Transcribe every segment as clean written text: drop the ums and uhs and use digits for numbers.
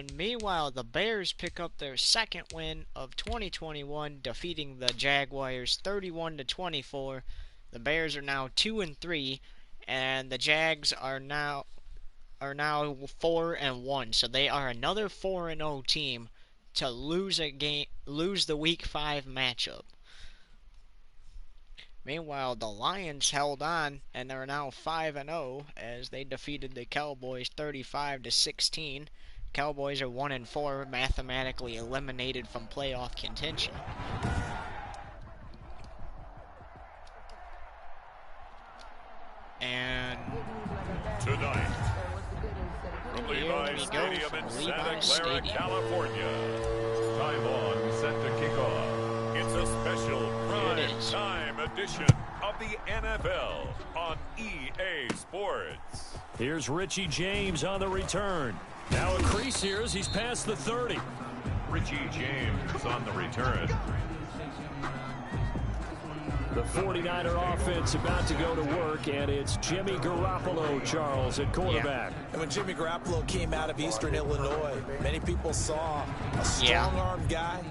And meanwhile, the Bears pick up their second win of 2021, defeating the Jaguars 31-24. The Bears are now 2-3, and the Jags are now 4-1. So they are another 4-0 team to lose the Week 5 matchup. Meanwhile, the Lions held on and are now 5-0 as they defeated the Cowboys 35-16. Cowboys are 1-4, mathematically eliminated from playoff contention. And tonight, from Levi Stadium in Santa Clara, California, time on set to kick off. It's a special prime time edition of the NFL on EA Sports. Here's Richie James on the return. Now a crease here as he's past the 30. Richie James on the return. The 49er offense about to go to work, and it's Jimmy Garoppolo, Charles, at quarterback. And when Jimmy Garoppolo came out of Eastern Illinois, many people saw a strong-armed guy,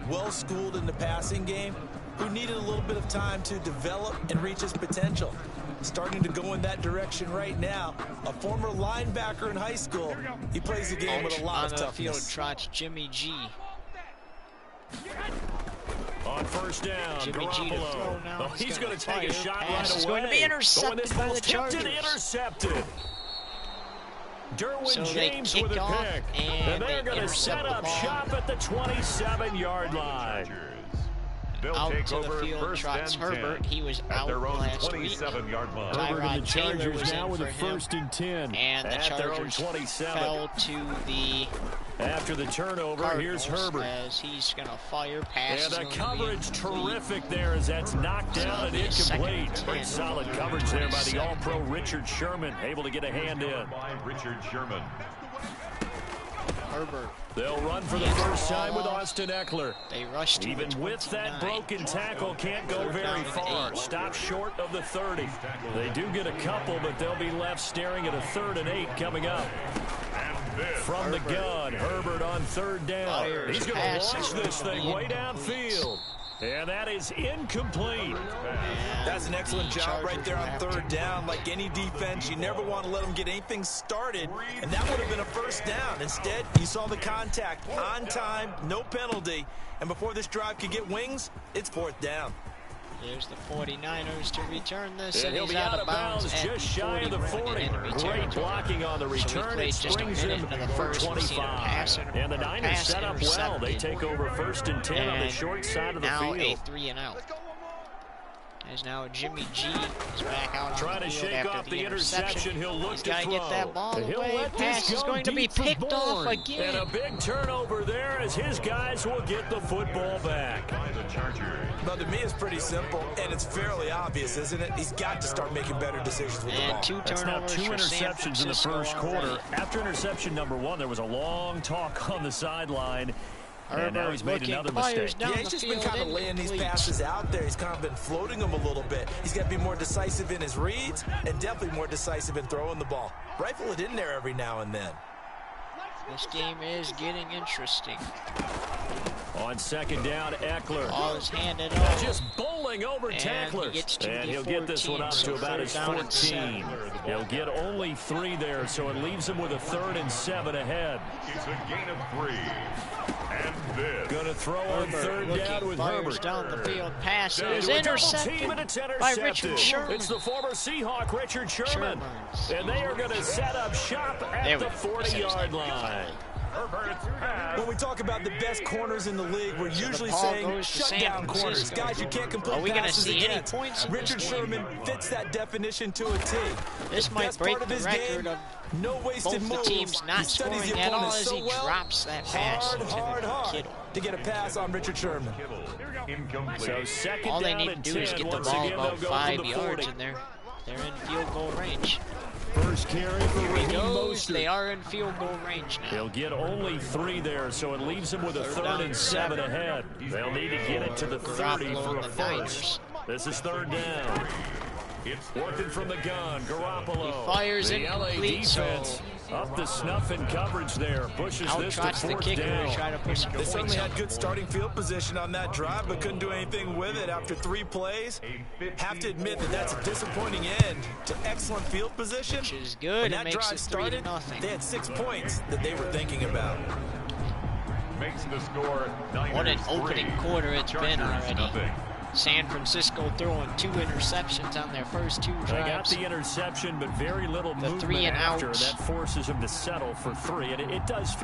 well-schooled in the passing game, who needed a little bit of time to develop and reach his potential. Starting to go in that direction right now. A former linebacker in high school, he plays the game with a lot of toughness. On the field trots Jimmy G. On first down, Jimmy G to throw now. Oh, he's going to take a shot right away. It's going to be intercepted by the Chargers. Intercepted. Derwin James they with a off, pick. And they're going to set up shop at the 27-yard line. They'll out take to over the field first trots and Herbert. 10 He was at out their own last week. 27-yard line. Herbert and the Chargers was now with a first and 10 and the at their own Chargers 27. fell to the after the turnover. Cardinals. Here's Herbert As he's going to fire passes. and the coverage terrific there as that's knocked down and incomplete. Pretty solid coverage there by the All-Pro Richard Sherman, able to get a hand in. By Richard Sherman. Herbert. They'll run for the first time with Austin Eckler. They rushed to Even with that broken tackle, can't go very far. Stop short of the 30. They do get a couple, but they'll be left staring at a 3rd and 8 coming up. From the gun, Herbert on 3rd down. He's going to launch this thing way downfield. And that is incomplete. That's an excellent job right there on 3rd down. Like any defense, you never want to let them get anything started, and that would have been a first down. Instead, you saw the contact on time, no penalty, and before this drive could get wings, it's 4th down. There's the 49ers to return this, and he'll be out of bounds just shy of the 40. Great blocking on the return. It springs him for 25. And the Niners set up well. They take over 1st and 10 on the short side of the field. Now a 3-and-out. As now Jimmy G is back out trying on the to field shake after off the interception. He'll look to throw. Get that ball away. Pass is going to be picked off again. And a big turnover there as his guys will get the football back. But to me, it's pretty simple, and it's fairly obvious, isn't it? He's got to start making better decisions with the ball. That's now 2 interceptions in the first quarter. After interception number 1, there was a long talk on the sideline. And now he's made another mistake. Yeah, he's just been kind of laying these passes out there. He's kind of been floating them a little bit. He's got to be more decisive in his reads and definitely more decisive in throwing the ball. Rifle it in there every now and then. This game is getting interesting. On 2nd down, Eckler. Ball is handed off. Just bowling over tacklers. And he'll get this one up to about his 14. He'll get only 3 there, so it leaves him with a 3rd and 7 ahead. It's a gain of 3. And this. Going to throw on 3rd down with Herbert. Down the field. Pass is intercepted by Richard Sherman. It's the former Seahawk, Richard Sherman. And they are going to set up shop at the 40-yard line. When we talk about the best corners in the league, we're usually saying shut down corners. Guys, you can't complete passes against. Richard Sherman fits that definition to a T. This might break the record of no wasted moves. Both the teams not scoring at all as he drops that pass hard to get a pass on Richard Sherman. So second all they down need to and do is 10. get the Once ball again, about they'll go 5 from the yards, 40. and they're in field goal range. First carry for Raheem Mostert. They are in field goal range now. They'll get only 3 there, so it leaves them with a 3rd and 7 ahead. They'll need to get it to the 30 for a first. This is 3rd down. It's working from the gun. Garoppolo. He fires the LA incomplete, defense Up the snuff in coverage there. Pushes this to fourth down. They certainly had good starting field position on that drive, but couldn't do anything with it after 3 plays. Have to admit that that's a disappointing end to excellent field position. Which is good. When that drive started, they had 6 points that they were thinking about. Makes the score what an opening quarter it's been already. San Francisco throwing 2 interceptions on their first 2 drives. They got the interception, but very little movement 3 and after. out. That forces them to settle for 3, and it does.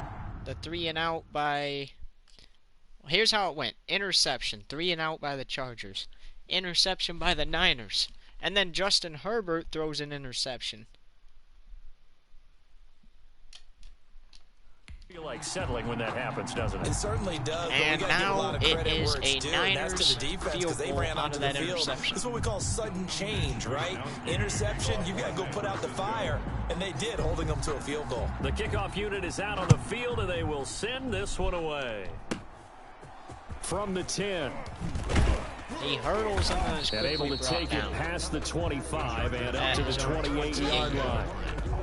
The 3 and out by... Here's how it went. Interception, 3 and out by the Chargers. Interception by the Niners. And then Justin Herbert throws an interception. Feel like settling when that happens, doesn't it? It certainly does. And now it is a Niners field goal out of that interception. This is what we call sudden change, right? Interception, you got to go put out the fire, and they did, holding them to a field goal. The kickoff unit is out on the field, and they will send this one away. From the 10. He hurdles and is and able to take it past the 25 and up to the 28-yard line.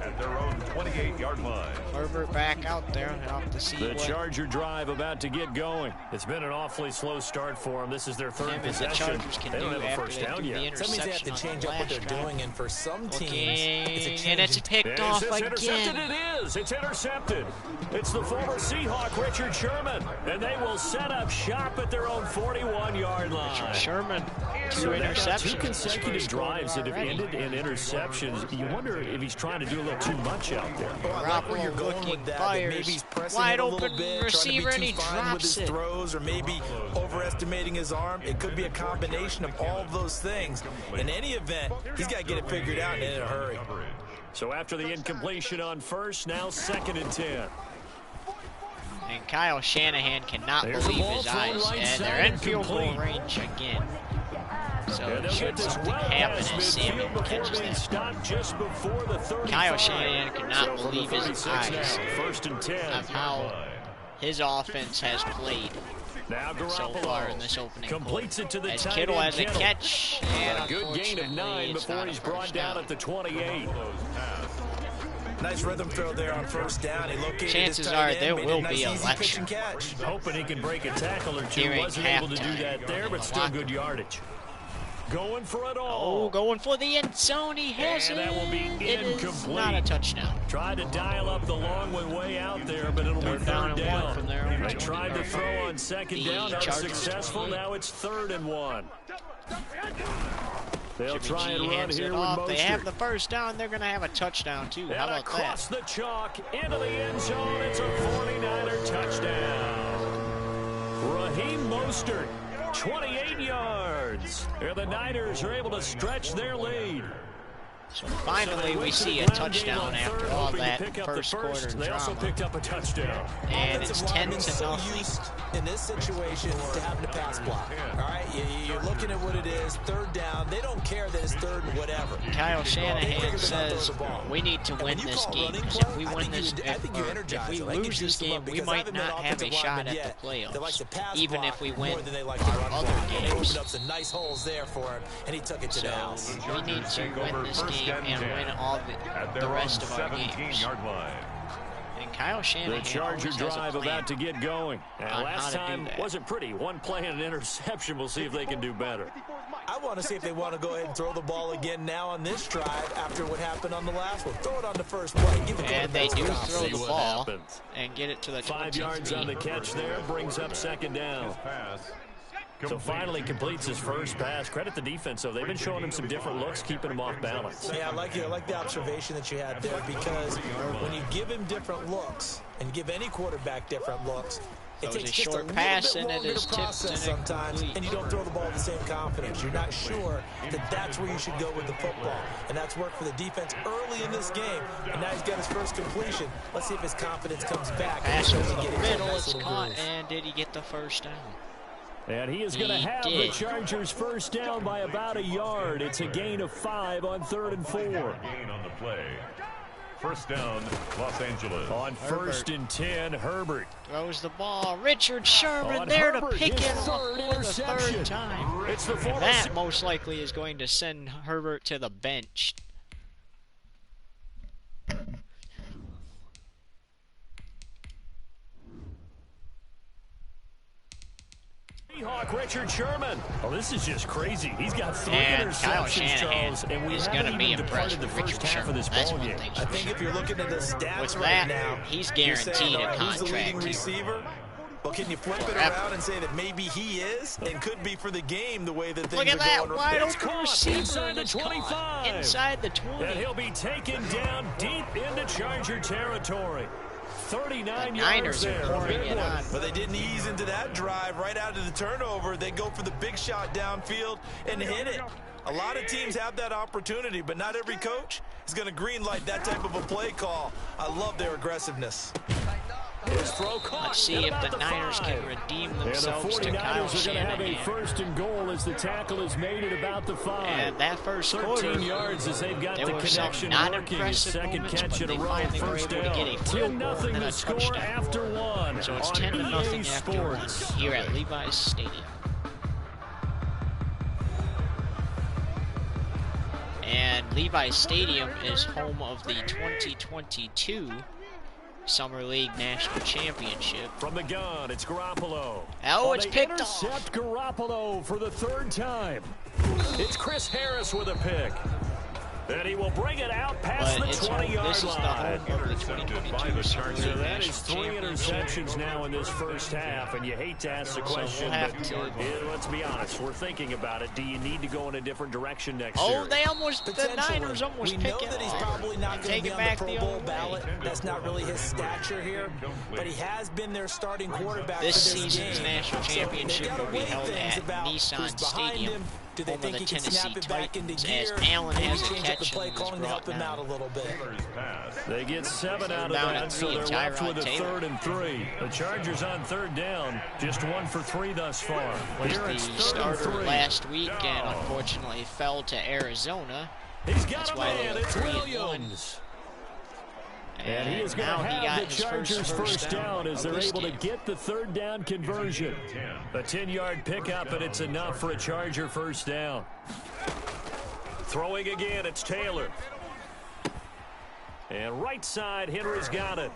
At their own 28-yard line. Herbert back out there. Off to see the Charger drive about to get going. It's been an awfully slow start for them. This is their 3rd possession. They don't have a first down yet. That means they have to change up what they're doing, and for some teams, and it's picked off again. Intercepted? It is. It's intercepted. It's the former Seahawk, Richard Sherman, and they will set up shop at their own 41-yard line. Sherman, 2 interceptions. 2 consecutive drives that have ended in interceptions. You wonder if he's trying to do a little too much out there. I like where you're going with that. Fires. Maybe he's pressing wide it a open little bit, receiver, trying to and be he too fine with his drops it. throws, or maybe overestimating his arm. It could be a combination of all of those things. In any event, he's got to get it figured out and in a hurry. So after the incompletion on first, now 2nd and 10. And Kyle Shanahan cannot believe his eyes, and they're in field goal range again. So should something happen as Sammy catches that. Just before the 35. Kyle Shanahan cannot believe his eyes First and 10. of how his offense has played now so far in this opening completes it to the as Kittle has a catch, and a good gain of 9 before he's brought down at the 28. Nice rhythm throw there on first down. He located chances are there will be a lecture. Hoping he can break a tackle or two. Wasn't able to do that there, but still good yardage. Going for it all. Oh, going for the end zone. He has it. That will be incomplete. It is not a touchdown. Tried to dial up the long way out there, but it'll be third down. From there. They tried to throw on 2nd down, unsuccessful. Now it's 3rd and 1. They'll try and run here with Mostert. They have the first down. They're going to have a touchdown, too. How about that? Across the chalk, into the end zone. It's a 49er touchdown. Raheem Mostert, 28 yards. And the Niners are able to stretch their lead. So finally we see a touchdown after all that first quarter drama. They also picked up a touchdown. And it's 10-0. In this situation, to having to pass block. All right, you're looking at what it is, 3rd down. They don't care that it's 3rd and whatever. Kyle Shanahan says we need to win this game, because if we win this, if we lose this game, we might not have a shot at the playoffs, even if we win our other games. Opened up some nice holes there for him, and he took it to the house. We need to win this game and win all the rest of our games. And Kyle Shanahan, the Charger drive about to get going. And last time wasn't pretty. One play and an interception. We'll see if they can do better. I want to see if they want to go ahead and throw the ball again now on this drive after what happened on the last one. Throw it on the first play. Give it to and they do throw the ball and get it to the 5 yards on the catch there. Brings up 2nd down. So finally completes his first pass. Credit the defense, though. They've been showing him some different looks, keeping him off balance. Yeah, I like the observation that you had there, because when you give him different looks and give any quarterback different looks, it takes just a little bit longer to process sometimes, and you don't throw the ball with the same confidence. You're not sure that that's where you should go with the football, and that's worked for the defense early in this game, and now he's got his first completion. Let's see if his confidence comes back. Pass over the middle, it's caught, and did he get the first down? And he is going to have the Chargers first down by about a yard. It's a gain of 5 on 3rd and 4. Gain on the play. First down, Los Angeles. On 1st and 10, Herbert throws the ball. Richard Sherman there to pick it up for the 3rd time. It's the and that most likely is going to send Herbert to the bench. walk Richard Sherman. Oh, this is just crazy. He's got 3 Kyle interceptions, Charles, and we is haven't going to be even impressed departed the with first Richard half of this Sherman. ball game. I think if you're looking at the stats with right that, now, he's you're saying, guaranteed a he's the leading contract. receiver. But can you flip it around and say that maybe he is and could be for the game the way that things Look at that are going? wide It's open caught receiver inside the 25. Inside the 20. And he'll be taken down deep into Charger territory. 39 yards Niners there. are pouring it on. But they didn't ease into that drive right out of the turnover. They go for the big shot downfield and hit it. A lot of teams have that opportunity, but not every coach is going to green light that type of a play call. I love their aggressiveness. Let's see if the Niners can redeem themselves to Kyle Shanahan. And the 49ers are going to have a Shanahan. 1st and goal as the tackle is made at about the 5. And that first 13 quarter, yards as they've got there the were some connection not working. His impressive second moments, catch but in a they row, finally were first able to down. get a field goal 10-0 and then the a score touchdown. after 1. So it's on 10-0 EA after 1 Sports. here at Levi's Stadium. And Levi's Stadium is home of the 2022 Summer League National Championship. From the gun, it's Garoppolo. Oh, it's picked off. Intercept Garoppolo for the 3rd time. It's Chris Harris with a pick. And he will bring it out past But the 20-yard this is the line. home of the 2022 Summer League So that National is 3 Championship. interceptions now in this first half, and you hate to ask the question, we'll have but to- let's be honest, we're thinking about it. Do you need to go in a different direction next Oh, year? they almost, the Niners almost we pick know it that he's off. probably not going Take to be it on the back Pro the Bowl other way. ballot. That's not really his stature here, but he has been their starting quarterback This for this season's game. national So championship they gotta will be weigh held things at about who's Nissan behind Stadium, him. Do they home of think the he can Tennessee snap it back into Titans, gear? as Allen Maybe has a change up catch the play and was calling to help brought him out a down. little bit. They get 7 out of Down that, at so 3, they're left Tyrod with a Taylor. 3rd and 3. The Chargers on 3rd down, just 1 for 3 thus far. Was Here it's the 3rd and starter 3. last week and unfortunately fell to Arizona. He's got That's a why they man, were it's 3-1. Williams. And he is going now to he have got the his Chargers first down as they're this able to game. get the 3rd down conversion. A 10-yard pickup, and it's enough for a Charger first down. Throwing again, it's Taylor. And right side, Henry's got it.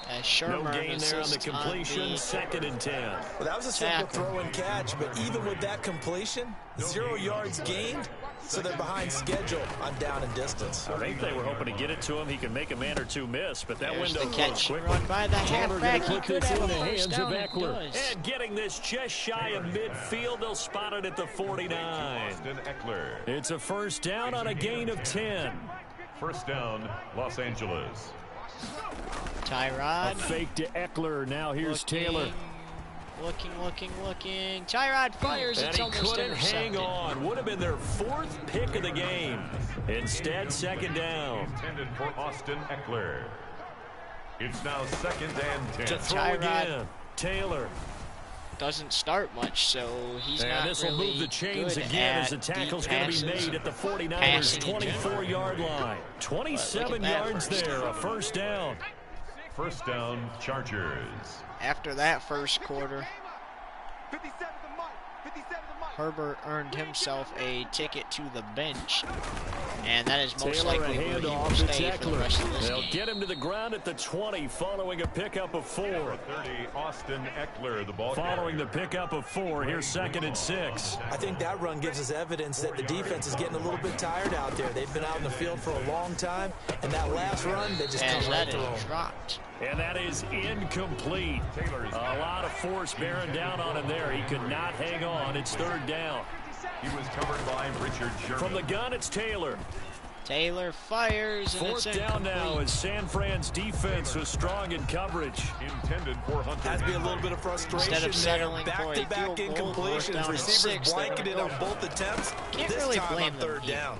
As Sherman No gain there on the assists completion, 2nd and 10. Well, that was a simple Tackle. throw and catch, but even with that completion, 0 yards gained, so they're behind schedule on down and distance. I think they were hoping to get it to him. He can make a man or two miss, but that There's window the closed catch quickly. run by the Taylor gonna halfback. He put could this have in a the first hands down. of He Eckler. does. And getting this just shy of midfield, they'll spot it at the 49. Austin Eckler. It's a first down on a gain of 10. First down, Los Angeles. Tyrod. Fake to Eckler. Now here's Taylor. Looking. Tyrod fires. And It's he almost couldn't hang intercepted. on. Would have been their 4th pick of the game. Instead, 2nd down. Intended for Austin Eckler. It's now 2nd and 10. To throw Tyrod. again. Taylor. Doesn't start much, so he's And not this will really move the chains good again at as the tackle's deep going to be passes. made at the 49ers' Passing in general. 24-yard line. 27 that yards first there, down. a first down. First down, Chargers. After that first quarter, Herbert earned himself a ticket to the bench, and that is most Taylor, likely a where he will handoff to stay for the Eckler. rest of this They'll game. get him to the ground at the 20 following a pickup of 4. 30, Austin Eckler, the ball Following carrier. the pickup of 4, here's 2nd and 6. I think that run gives us evidence that the defense is getting a little bit tired out there. They've been out in the field for a long time, and that last run, they just As come that right through is them. dropped. And that is incomplete. A lot of force bearing down on him there. He could not hang on. It's 3rd down. He was covered by Richard Sherman. From the gun, it's Taylor. Taylor fires, and it's 4th down now incomplete. as San Fran's defense was strong in coverage. Intended for Hunter. Has to be a little bit of frustration Instead of settling there. for a Back-to-back field goal, fourth incompletions. down and Receivers 6, they blanketed don't on go both attempts. Can't This really time blame on them 3rd here. down.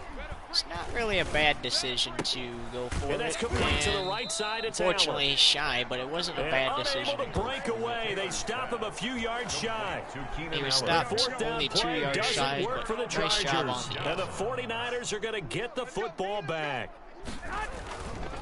It's not really a bad decision to go for And that's it. complete to the and right side. It's Fortunately, Allen. he's shy, but it wasn't a And bad unable decision. to break away. They stop him a few yards shy. To Keenan He was Allen. stopped 4th down only 2 play yards doesn't shy, work but for the nice Chargers. job on the And the 49ers are going to get the football back.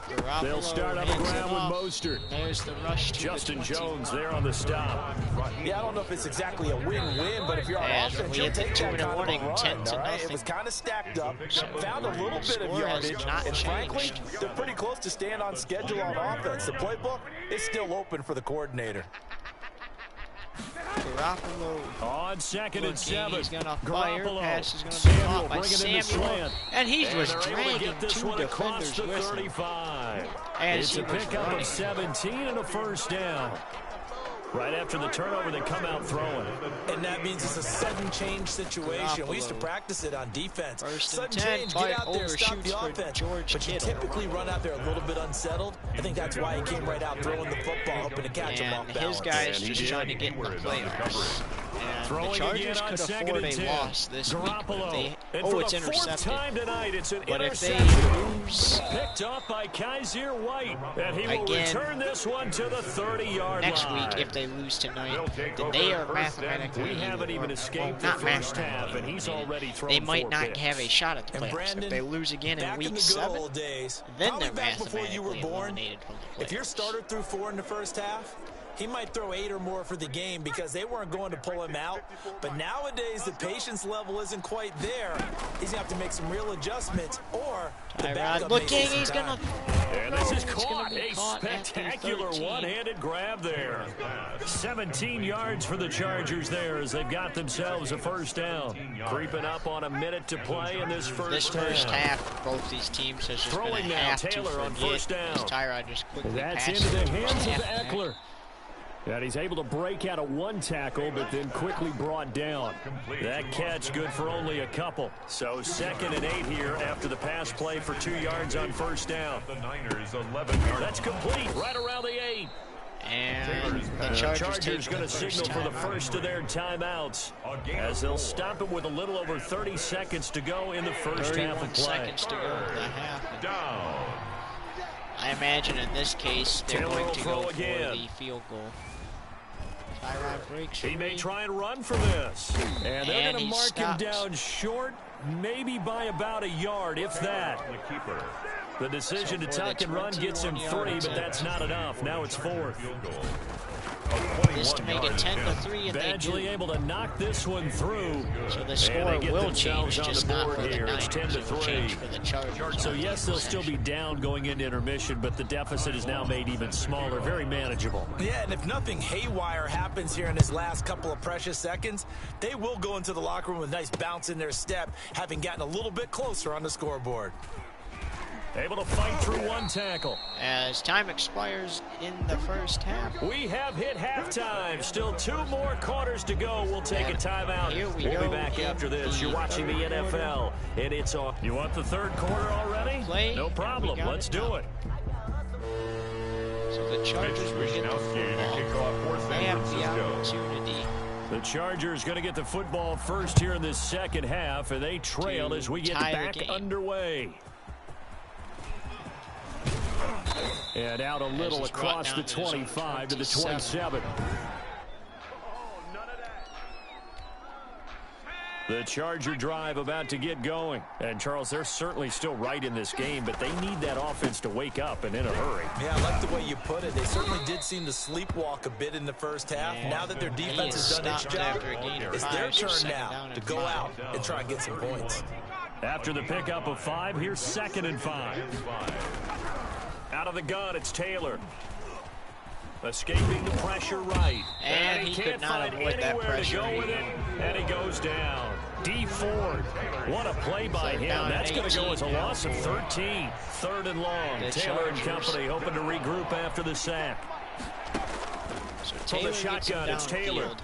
Garoppolo They'll start on the hands it ground with off. Mostert. There's the rush to Justin the 20. Jones there on the stop. Yeah, I don't know if it's exactly a win-win, but if you're on As offense, we you'll hit the take that 2 in the kind of a morning, run, 10 to all right? It nothing. was kind of stacked up, found a little bit of score has yardage, not and frankly, changed. they're pretty close to staying on schedule on offense. The playbook is still open for the coordinator. Garoppolo on 2nd and 7. He's going to fire. Garoppolo. Pass is going to be caught by Samuel Samuel. And he's just they're able to dragging get this 2 one across defenders the with him. 35. As It's he a was pickup running. of 17 and a first down. Right after the turnover, they come out throwing. And that means it's a sudden change situation. We used to practice it on defense. First and Sudden 10, change, get out there, overshoots stop the for offense. George But you Kittle. typically run out there a little bit unsettled. I think that's why he came right out throwing the football, hoping to catch him off And balance. his guys And he just did. trying to get in the playoffs. And Throwing the Chargers again on could 2nd afford and a 10. loss this week. Garoppolo. But And for it's the 4th intercepted. time tonight, it's an But if they interception. lose Picked off by Kaiser White. And he will Again, return this one to the 30-yard line. next week, if they lose tonight, then they are mathematically We haven't even escaped the not first half, mathematically and he's eliminated. already thrown They might 4 not picks. have a shot at the And playoffs. Brandon, If they lose again in back in week the good 7, old days, then probably they're back before you were mathematically born, eliminated from the playoffs. if you're starter threw 4 in the first half, he might throw 8 or more for the game because they weren't going to pull him out. But nowadays, the patience level isn't quite there. He's going to have to make some real adjustments, or the backup may looking, take some he's time. going to... And this is It's gonna caught. be A caught at the spectacular 13. one-handed grab there. 17 yards for the Chargers there as they've got themselves a first down. Creeping up on a minute to play in this first half, both these teams has just Throwing been a now, half Taylor to on forget, first down. as Tyrod just quickly That's passes into the the first hands of half back. Eckler. And he's able to break out of 1 tackle, but then quickly brought down. That catch good for only a couple. So 2nd and 8 here after the pass play for 2 yards on first down. The Niners 11-yard. That's complete right around the 8. And the Chargers going to signal for the first of their timeouts as they'll stop it with a little over 30 seconds to go in the first half of play. seconds to go in the half. Down. I imagine in this case they're Taylor going will to throw go again. for the field goal. Tyrod breaks He may free. try and run for this. And they're And going to he mark stops. him down short, maybe by about a yard, if that. The keeper. The decision to So for the tuck and run gets him 3, 21 but that's not enough. Now it's 4th. Field goal. This to make it 10-3, and they Badgley do. able to knock this one through. So the And score they get will themselves change, on just the not board for the here. Niners. It's It will 10-3. change for the Chargers. So yes, they'll still be down going into intermission, but the deficit is now made even smaller, very manageable. Yeah, and if nothing haywire happens here in his last couple of precious seconds, they will go into the locker room with a nice bounce in their step, having gotten a little bit closer on the scoreboard. Able to fight through 1 tackle. As time expires in the first half. We have hit halftime. Still 2 more quarters to go. We'll take a timeout. Here we We'll be go back in after this. the You're watching the third NFL, and it's on. You want the 3rd quarter already? Play, No and problem. we got Let's it do now. it. So the Chargers will get the Wisnowski to football. kick off for They San have the Francisco. opportunity The Chargers going to get the football first here in this second half, and they trail as we get tie the back game. underway. And out a little it's brought across down the to his own 25 to the 27. 27. The Charger drive about to get going. And, Charles, they're certainly still right in this game, but they need that offense to wake up and in a hurry. Yeah, I like the way you put it. They certainly did seem to sleepwalk a bit in the first half. Yeah. Now that their He defense is has done its stopped job, after a gain of it's 5, their so turn second now down to and go 5. out and try and get some points. After the pickup of 5, here's 2nd and 5. Out of the gun, it's Taylor. Escaping the pressure right. And he can't could not find avoid that anywhere pressure. to go with it. And he goes down. D Ford. What a play by So him. down That's going to go 18 as a now. loss of 13. 3rd and long. The Taylor and Chargers. company hoping to regroup after the sack. So From Taylor the gets him shotgun, it's Taylor. downfield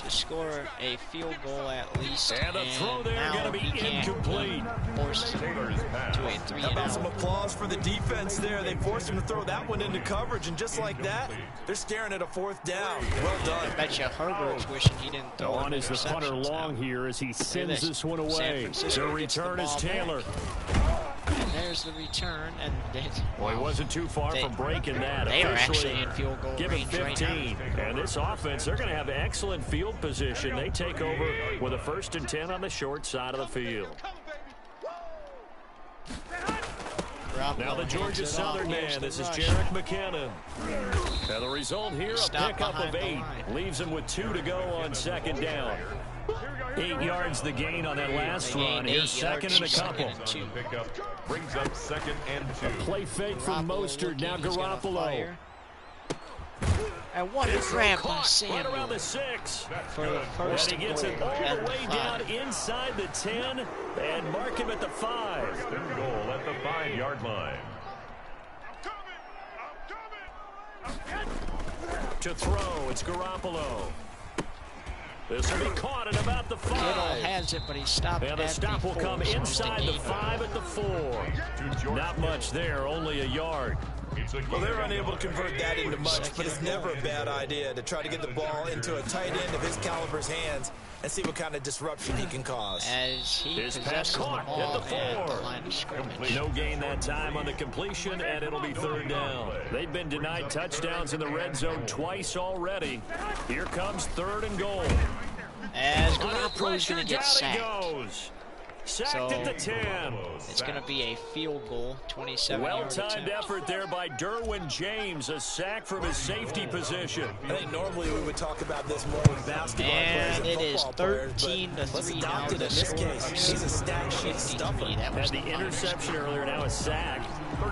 to score a field goal at least. And the throw there now gonna be he can't incomplete. force it Taylor's pass. to a 3 How and about some out. applause for the defense there? They forced him to throw that one into coverage, and just like that, they're staring at a 4th down. Well done. I bet you Herbert's wishing he didn't throw On any is the punter interceptions long now. here as he sends this. this one San away. Francisco The gets the return is ball back. Taylor. And there's the return, and Well, he wasn't too far They- from breaking that. they are Officially, actually in field goal give it range right 15. And this offense, they're going to have excellent field position. They take over with a 1st and 10 on the short side of the field. Now the Georgia Southern man. This is Jarek McKinnon. Now the result here, a Stop pickup behind of the 8. line. Leaves him with 2 to go on 2nd down. 8 yards the gain on that last They run. gained Here's 8 second and a yards, couple. second and 2. Pickup brings up 2nd and 2. Play fake from Garoppolo Mostert. Now looking, he's gonna Garoppolo. fire. And what a grab by right around the Samuel 6. for the first And he gets goal it all at the way the down 5. inside the 10 and mark him at the 5. First and goal at the 5-yard line. To throw, it's Garoppolo. This will be caught at about the 5. Kittle has it, but he stopped And the at stop the will come 4, so inside it's the a 5 at the 4. Not much there, only a yard. Well, they're unable to convert that into much, but it's never a bad idea to try to get the ball into a tight end of his caliber's hands and see what kind of disruption he can cause. As he His pass possesses the caught ball at the at 4. the line of scrimmage. No gain that time on the completion, and it'll be 3rd down. They've been denied touchdowns in the red zone twice already. Here comes 3rd and goal. As Garoppolo's going to get sacked. Goes. Sacked So, at the 10. It's going to be a field goal, 27-yard Well-timed attempt. effort there by Derwin James, a sack from his safety position. I think normally we would talk about this more with basketball And players it and is football players, 13 to but let's 3 adopt now. it in The this score case. of He's a stack sheet 53. stuffer. That was Had the final interception score. earlier, now a sack.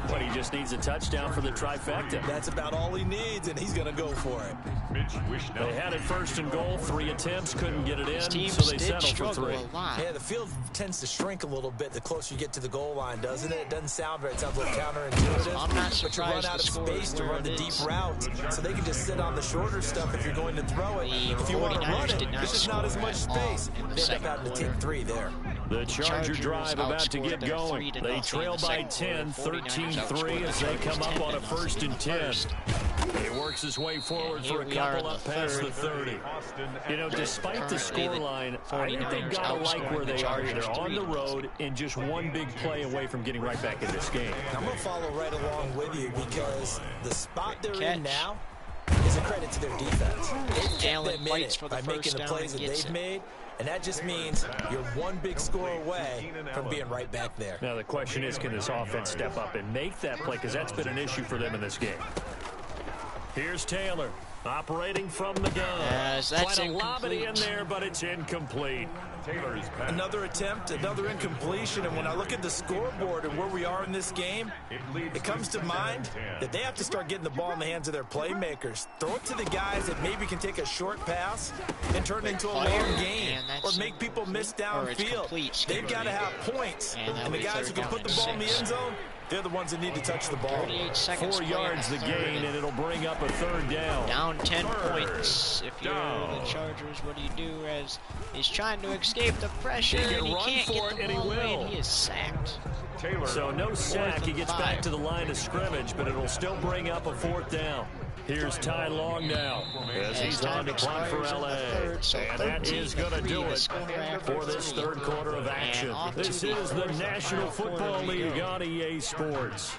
But he just needs a touchdown for the trifecta. That's about all he needs, and he's going to go for it. They had it 1st and goal, 3 attempts, couldn't get it in, Teams so they did settled for struggle 3. a lot. Yeah, the field tends to shrink a little bit the closer you get to the goal line, doesn't it? It doesn't sound right. It sounds a little counterintuitive. I'm not but you run surprised out the of score space is to where run the it deep is. routes, so they can just sit on the shorter stuff if you're going to throw it. The If you want to 49ers run it, did not there's just not as much score at all space. in the They end up second having to quarter. take 3 there. The Charger Chargers drive about to outscored get them going. 3-0 They in trail the by second 10, quarter. 13-3 as they come up on a 1st and 10. He works his way forward And for a here we are couple in up the past third. the 30. You know, despite the Currently, the scoreline, I think they've 49ers got to like where outscoring the they are. Chargers They're on the 3-0. road and just one big play away from getting right back in this game. I'm going to follow right along with you because the spot they're Catch. in now is a credit to their defense. They've kept Allen them in fights it for the by first making the down plays and that gets they've it. made, and that just means you're one big score away from being right back there. Now, the question is, can this offense step up and make that play? Because that's been an issue for them in this game. Here's Taylor, operating from the gun. Yes, that's Trying to lob it in incomplete. there, but it's incomplete. Another attempt, another incompletion, and when I look at the scoreboard and where we are in this game, it comes to mind that they have to start getting the ball in the hands of their playmakers. Throw it to the guys that maybe can take a short pass and turn it into a long game, And or that's make people miss or it's downfield. complete. They've got to have points, And that and the was guys who third can down put the and ball in the 6. end zone, they're the ones that need to touch the ball. 38 seconds 4 to play in yards the third. gain, and it'll bring up a 3rd down. Down 10 points. If you're the Chargers, what do you do as he's trying to escape the pressure He can and he run can't for get it, the and he ball away will. and he is sacked. So no sack. He gets 5. back to the line of scrimmage, but it'll still bring up a 4th down. Here's Ty Long now as he's on to punt for L.A. And that is going to do it for this 3rd quarter of action. This is the National Football League on EA Sports.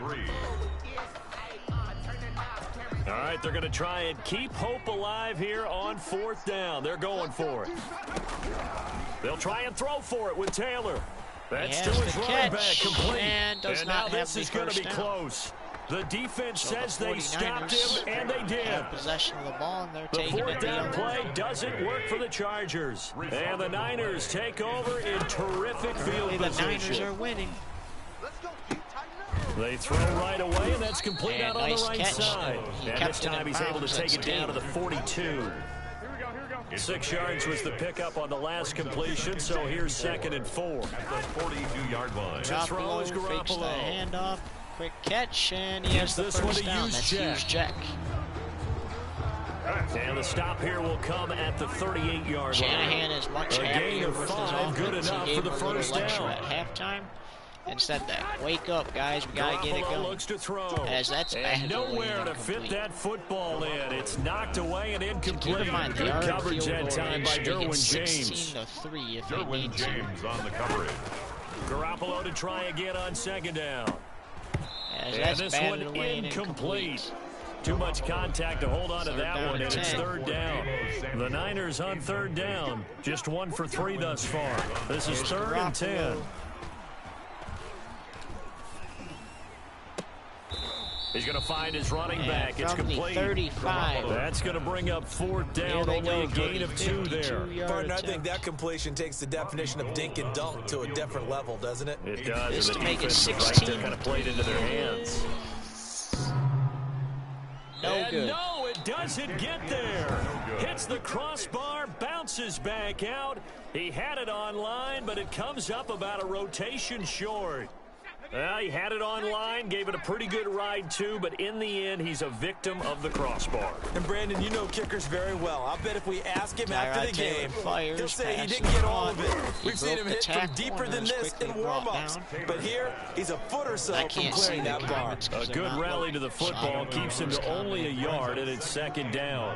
All right, they're going to try and keep hope alive here on 4th down. They're going for it. They'll try and throw for it with Taylor. That's to He has his the running back, catch complete. and does And not now have this the is going to first be down. close. The defense So says the they stopped 49ers him, and they did. have possession of the ball and they're The taking 4th it the down other play way. doesn't work for the Chargers. And the Niners take over in terrific field Currently, the Niners position. are winning. They throw right away, and that's complete And out on nice the right catch. side. He And kept this it in time he's able to bounds. take it That's down to the Taylor. 42. 6 yards was the pickup on the last completion, so here's 2nd and 4. At the 42-yard line. To throw is Garoppolo fakes the Garoppolo. handoff. Quick catch, and he has the This one first to down. use That's Jack. Hughes Jack. And the stop here will come at the 38-yard line. Shanahan is much A gain happier of with his 5, good offense. enough He for gave the him a little first lecture down. at halftime and said that, wake up, guys, we got to get it Garoppolo going. looks to throw. As that's and badly nowhere to fit incomplete. that football in. It's knocked away and incomplete. Keep in mind, they Good are in coverage field that goal time range. by They get Derwin James. 16-3 if they Derwin need to. James on the coverage. Garoppolo to try again on 2nd down. As And that's this batted one away and incomplete. Too much contact to hold on to Third that down one, and and it's 10. 3rd down. The Niners on 3rd down. Just 1 for 3 thus far. This is Here's 3rd and 10. Garoppolo. He's going to find his running And back. It's from the complete. 35. That's going to bring up 4th down. Here they Only go a for gain the of 2 there. 52-yard Partner, I attempt. think that completion takes the definition of dink and dunk to a different level, doesn't it? It does. This And to the make it defense right 16. there kind of played into their hands. No And good. no, it doesn't get there. Hits the crossbar, bounces back out. He had it online, but it comes up about a rotation short. Well, he had it online, gave it a pretty good ride, too, but in the end, he's a victim of the crossbar. And, Brandon, you know kickers very well. I bet if we ask him after the game, he'll say he didn't get all of it. We've seen him hit from deeper than this in warm-ups. But here, he's a foot or so from clearing that bar. A good rally to the football keeps him to only a yard, and it's second down.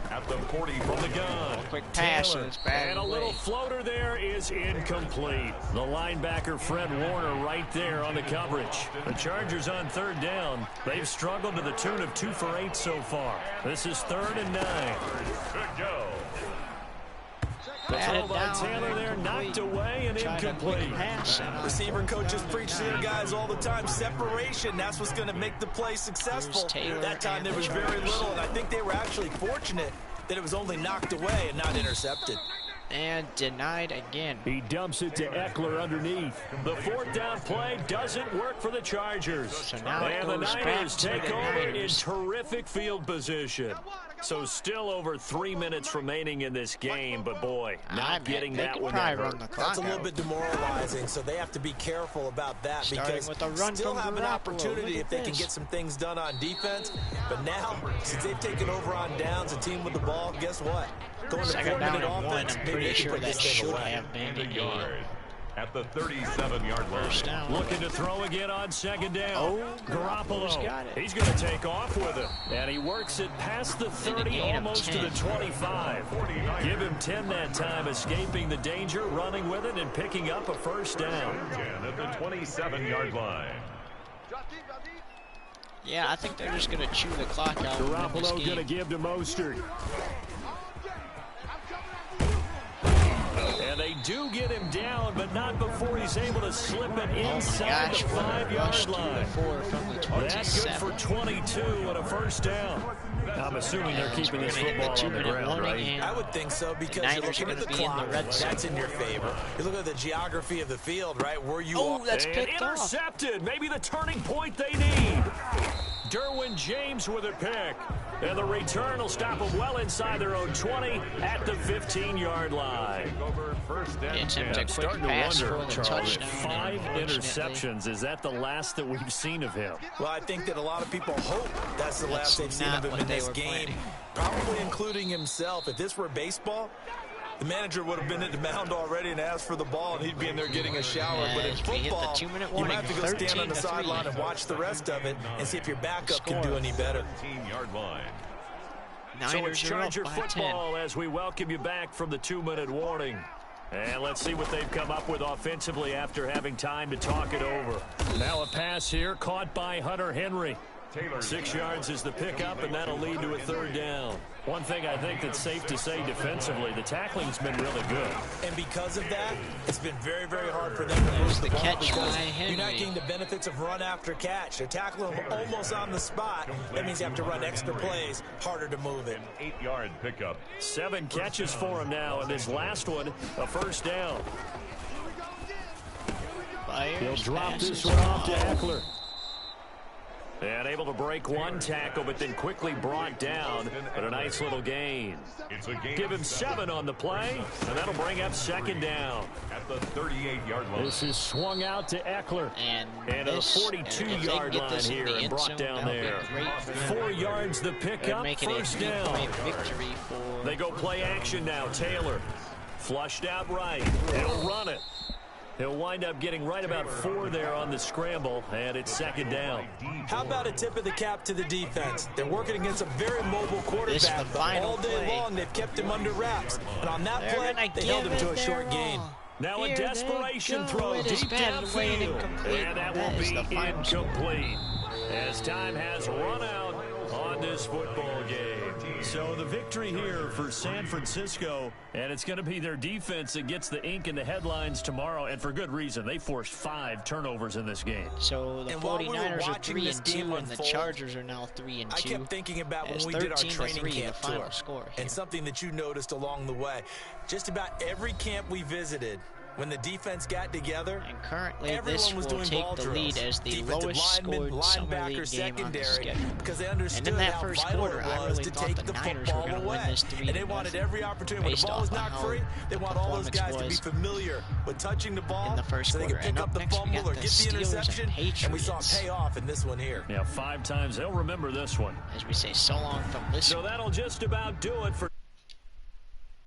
At the 40 from the gun. Quick pass, and a little floater there is incomplete. The linebacker, Fred Warner, right there on the coverage. The Chargers on third down. They've struggled to the tune of 2 for 8 so far. This is 3rd and 9. Good go. The throw by Taylor there, knocked away and incomplete. Receiver coaches preach to their guys all the time. Separation, that's what's going to make the play successful. That time there was very little, and I think they were actually fortunate that it was only knocked away and not intercepted. And denied again. He dumps it to Eckler underneath. The 4th down play doesn't work for the Chargers. So now and the Niners take over in terrific field position. So still over 3 minutes remaining in this game, but boy, not getting that one ever. That's a little bit demoralizing, so they have to be careful about that because still have an opportunity if they can get some things done on defense. But now, since they've taken over on downs, a team with the ball, guess what? Going to 4-minute offense, I'm pretty sure that should have been a yard. At the 37-yard line. Looking to throw again on second down. Oh, Garoppolo. He's going to take off with it. And he works it past the 30, almost to the 25. Give him 10 that time, escaping the danger, running with it, and picking up a first down. At the 27-yard line. Yeah, I think they're just going to chew the clock out. Garoppolo going to give to Mostert. And they do get him down, but not before he's able to slip it inside the 5-yard line. That's good for 22 and a first down. I'm assuming they're keeping this football on the ground, right? I would think so because you're looking at the clock. That's in your favor. You look at the geography of the field, right, where you are. That's picked off. Intercepted. Maybe the turning point they need. Derwin James with a pick. And the return will stop them well inside their own 20 at the 15-yard line. It's a quick starting to pass wonder, for the Charles, touchdown. 5 interceptions. Is that the last that we've seen of him? Well, I think that a lot of people hope that's the last they've seen of him in this game, probably including himself. If this were baseball, the manager would have been at the mound already and asked for the ball, and he'd be in there getting a shower. But in football, you might have to go stand on the sideline and watch the rest of it and see if your backup can do any better. 15-yard line. So it's Charger football as we welcome you back from the 2-minute warning. And let's see what they've come up with offensively after having time to talk it over. Now a pass here caught by Hunter Henry. 6 yards is the pickup, and that'll lead to a 3rd down. One thing I think that's safe to say defensively, the tackling's been really good. And because of that, it's been very, very hard for them to move the ball because you're not getting the benefits of run after catch. They're tackling them almost on the spot. That means you have to run extra plays, harder to move it. 8-yard pickup. 7 catches for him now, and this last one, a first down. He'll drop this one off to Eckler. And able to break one tackle, but then quickly brought down. But a nice little gain. Give him 7 on the play, and that'll bring up second down. At the 38-yard line. This is swung out to Eckler. And a 42-yard line here and brought down there. 4 yards the pickup, first down. They go play action now. Taylor flushed out right. He'll run it. He'll wind up getting right about 4 there on the scramble, and it's second down. How about a tip of the cap to the defense? They're working against a very mobile quarterback, but all day long they've kept him under wraps. And on that play, they held him to a short gain. Now a desperation throw deep downfield, and that will be incomplete as time has run out on this football game. So the victory here for San Francisco, and it's going to be their defense that gets the ink in the headlines tomorrow, and for good reason. They forced 5 turnovers in this game. So the 49ers are 3-2, and the Chargers are now 3-2. I kept thinking about when we did our training camp tour, and something that you noticed along the way. Just about every camp we visited, When the defense got together, and currently everyone was doing take ball the drills. lead as the Defensive lowest linemen, scored summer linebacker, league game on the secondary, schedule. because they And understood in that how first vital quarter, it I was really to thought take the the Niners were football going to win away. this 3-0. And they wanted every opportunity when the ball was knocked free. They want all those guys to be familiar with touching the ball in the first so they can quarter. pick And up the next we fumble got or the get the Steelers interception. And we saw it Patriots. pay off in this one here. Yeah, 5 times. They'll remember this one. As we say so long from this. So that'll just about do it for